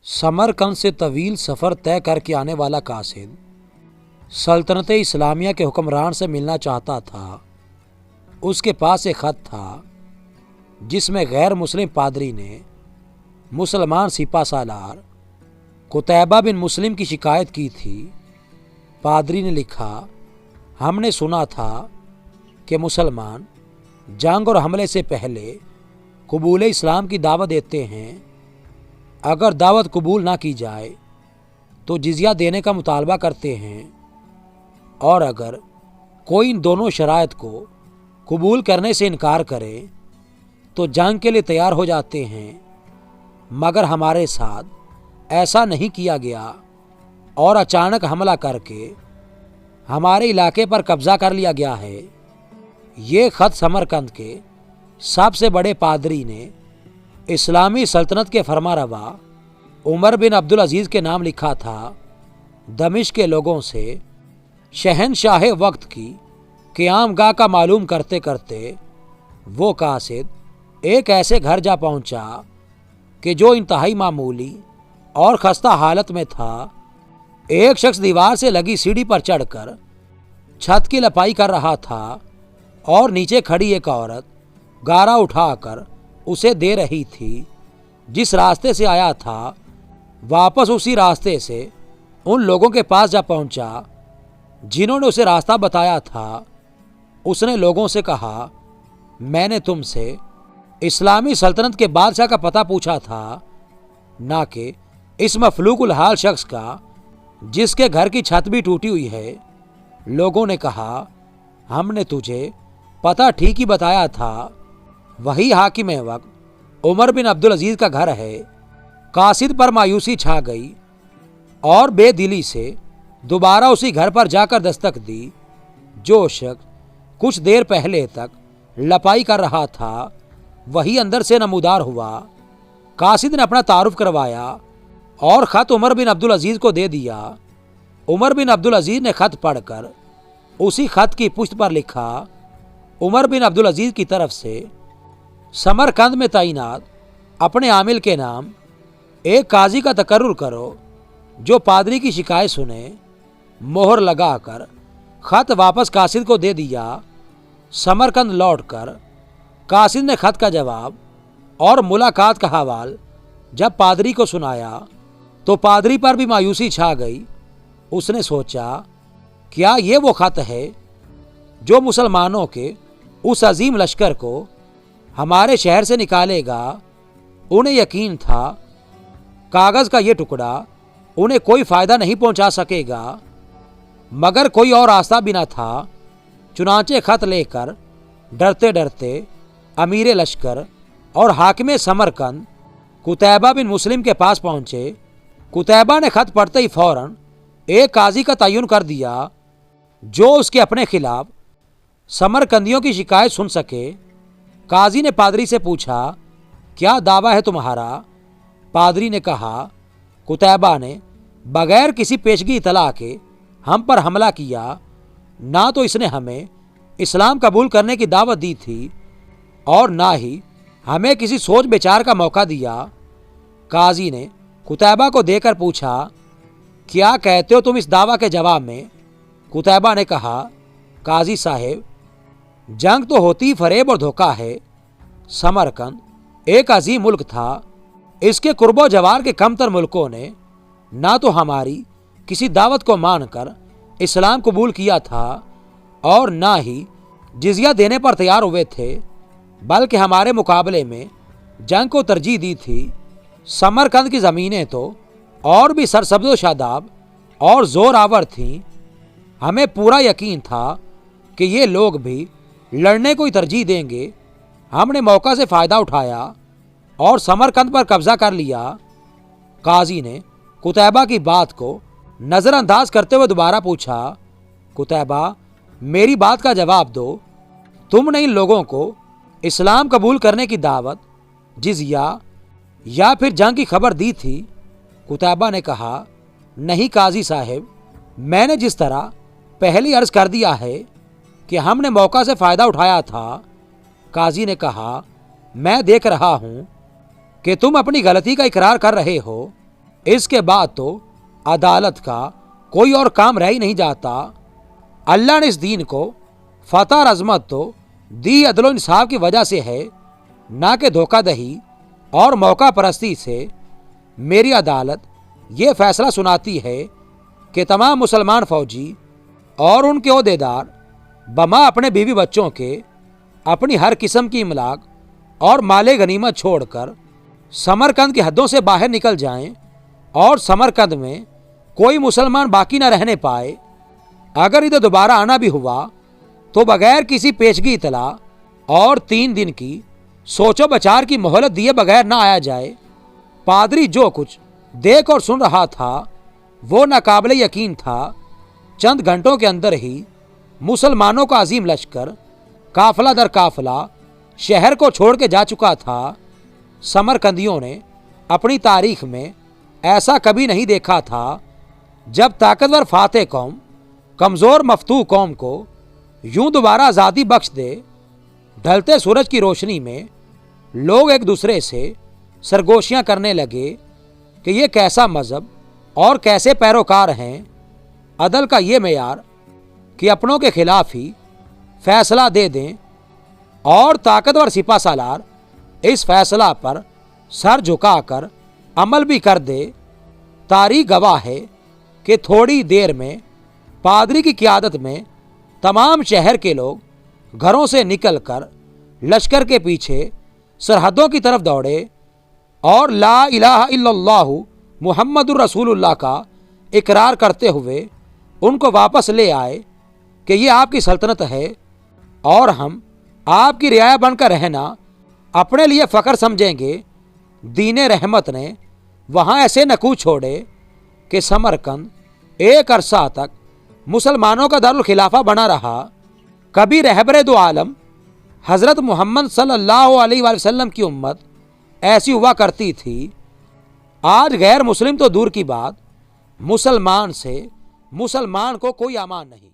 समरकंद से तवील सफ़र तय करके आने वाला कासिद सल्तनत इस्लामिया के हुक्मरान से मिलना चाहता था। उसके पास एक ख़त था जिसमें गैर मुस्लिम पादरी ने मुसलमान सिपा सालार कुतैबा बिन मुस्लिम की शिकायत की थी। पादरी ने लिखा, हमने सुना था कि मुसलमान जंग और हमले से पहले कबूल इस्लाम की दावत देते हैं। अगर दावत कबूल ना की जाए तो जिज़िया देने का मुतालबा करते हैं, और अगर कोई इन दोनों शराइत को कबूल करने से इनकार करे तो जंग के लिए तैयार हो जाते हैं। मगर हमारे साथ ऐसा नहीं किया गया और अचानक हमला करके हमारे इलाके पर कब्ज़ा कर लिया गया है। ये ख़त समरकंद के सबसे बड़े पादरी ने इस्लामी सल्तनत के फरमारवा उमर बिन अब्दुल अजीज़ के नाम लिखा था। दमिश्क के लोगों से शहनशाह वक्त की क़यामगाह का मालूम करते करते वो कासिद एक ऐसे घर जा पहुंचा कि जो इंतहाई मामूली और खस्ता हालत में था। एक शख्स दीवार से लगी सीढ़ी पर चढ़कर छत की लपाई कर रहा था और नीचे खड़ी एक औरत गारा उठाकर उसे दे रही थी। जिस रास्ते से आया था वापस उसी रास्ते से उन लोगों के पास जा पहुंचा जिन्होंने उसे रास्ता बताया था। उसने लोगों से कहा, मैंने तुमसे इस्लामी सल्तनत के बादशाह का पता पूछा था, ना कि इस मफलूकुल हाल शख्स का जिसके घर की छत भी टूटी हुई है। लोगों ने कहा, हमने तुझे पता ठीक ही बताया था, वही हाकिम वक्त उमर बिन अब्दुल अजीज़ का घर है। कासिद पर मायूसी छा गई और बेदिली से दोबारा उसी घर पर जाकर दस्तक दी। जो शख्स कुछ देर पहले तक लपाई कर रहा था वही अंदर से नमूदार हुआ। कासिद ने अपना तारुफ करवाया और ख़त उमर बिन अब्दुल अजीज़ को दे दिया। उमर बिन अब्दुल अजीज़ ने ख़त पढ़कर उसी ख़त की पुष्ट पर लिखा, उमर बिन अब्दुल अजीज़ की तरफ से समरकंद में तैनात अपने आमिल के नाम एक काजी का तकर्रुर करो जो पादरी की शिकायत सुने। मोहर लगाकर ख़त वापस कासिद को दे दिया। समरकंद लौटकर कासिद ने ख़त का जवाब और मुलाकात का हवाल जब पादरी को सुनाया तो पादरी पर भी मायूसी छा गई। उसने सोचा, क्या ये वो ख़त है जो मुसलमानों के उस अजीम लश्कर को हमारे शहर से निकालेगा। उन्हें यकीन था कागज़ का ये टुकड़ा उन्हें कोई फ़ायदा नहीं पहुंचा सकेगा, मगर कोई और रास्ता भी न था। चुनांचे ख़त लेकर डरते डरते अमीर लश्कर और हाकिम समरकंद कुतैबा बिन मुस्लिम के पास पहुँचे। कुतैबा ने ख़त पढ़ते ही फ़ौरन एक काजी का तयन कर दिया जो उसके अपने खिलाफ समरकंदियों की शिकायत सुन सके। काजी ने पादरी से पूछा, क्या दावा है तुम्हारा? पादरी ने कहा, कुतैबा ने बगैर किसी पेशगी इतला के हम पर हमला किया। ना तो इसने हमें इस्लाम कबूल करने की दावत दी थी और ना ही हमें किसी सोच विचार का मौका दिया। काजी ने कुतैबा को देकर पूछा, क्या कहते हो तुम इस दावा के जवाब में? कुतैबा ने कहा, काजी साहेब, जंग तो होती फरेब और धोखा है। समरकंद एक अजीम मुल्क था। इसके कुर्बो जवार के कमतर मुल्कों ने ना तो हमारी किसी दावत को मानकर इस्लाम कबूल किया था और ना ही जिज़िया देने पर तैयार हुए थे, बल्कि हमारे मुकाबले में जंग को तरजीह दी थी। समरकंद की ज़मीनें तो और भी सरसब्ज़ो शादाब और ज़ोर आवर थीं। हमें पूरा यकीन था कि ये लोग भी लड़ने को ही तरजीह देंगे। हमने मौका से फ़ायदा उठाया और समरकंद पर कब्ज़ा कर लिया। काजी ने कुतैबा की बात को नज़रअंदाज करते हुए दोबारा पूछा, कुतैबा, मेरी बात का जवाब दो। तुमने इन लोगों को इस्लाम कबूल करने की दावत, जिज़िया या फिर जंग की खबर दी थी? कुतैबा ने कहा, नहीं काजी साहब, मैंने जिस तरह पहले अर्ज़ कर दिया है कि हमने मौका से फ़ायदा उठाया था। काजी ने कहा, मैं देख रहा हूँ कि तुम अपनी गलती का इकरार कर रहे हो। इसके बाद तो अदालत का कोई और काम रह ही नहीं जाता। अल्लाह ने इस दीन को फतह और अजमत तो दी अदल इंसाफ की वजह से है, ना कि धोखाधही और मौका परस्ती से। मेरी अदालत ये फैसला सुनाती है कि तमाम मुसलमान फौजी और उनके ओहदेदार बमा अपने बीवी बच्चों के अपनी हर किस्म की इमलाक और माले गनीमत छोड़कर समरकंद की हदों से बाहर निकल जाएं और समरकंद में कोई मुसलमान बाकी न रहने पाए। अगर इधर दोबारा आना भी हुआ तो बगैर किसी पेशगी इतला और 3 दिन की सोचो बचार की मोहलत दिए बगैर ना आया जाए। पादरी जो कुछ देख और सुन रहा था वो नाकाबिले यकीन था। चंद घंटों के अंदर ही मुसलमानों का अजीम लश्कर काफिला दर काफिला शहर को छोड़ के जा चुका था। समरकंदियों ने अपनी तारीख में ऐसा कभी नहीं देखा था जब ताकतवर फातेह कौम कमज़ोर मफतूह कौम को यूं दोबारा आज़ादी बख्श दे। ढलते सूरज की रोशनी में लोग एक दूसरे से सरगोशियां करने लगे कि ये कैसा मज़हब और कैसे पैरोकार हैं। अदल का ये मेयार कि अपनों के खिलाफ ही फैसला दे दें और ताकतवर सिपा सालार इस फैसला पर सर झुकाकर अमल भी कर दे। तारीख गवाह है कि थोड़ी देर में पादरी की क़ियादत में तमाम शहर के लोग घरों से निकलकर लश्कर के पीछे सरहदों की तरफ दौड़े और ला इलाहा इल्लल्लाहु मुहम्मदुर रसूलुल्लाह का इकरार करते हुए उनको वापस ले आए कि ये आपकी सल्तनत है और हम आपकी रियाया बनकर रहना अपने लिए फ़ख्र समझेंगे। दीने रहमत ने वहाँ ऐसे नकूच छोड़े कि समरकंद एक अरसा तक मुसलमानों का दारुल खिलाफा बना रहा। कभी रहबरे दो आलम हज़रत मोहम्मद सल्लल्लाहु अलैहि वसल्लम की उम्मत ऐसी हुआ करती थी। आज गैर मुस्लिम तो दूर की बात, मुसलमान से मुसलमान को कोई अमान नहीं।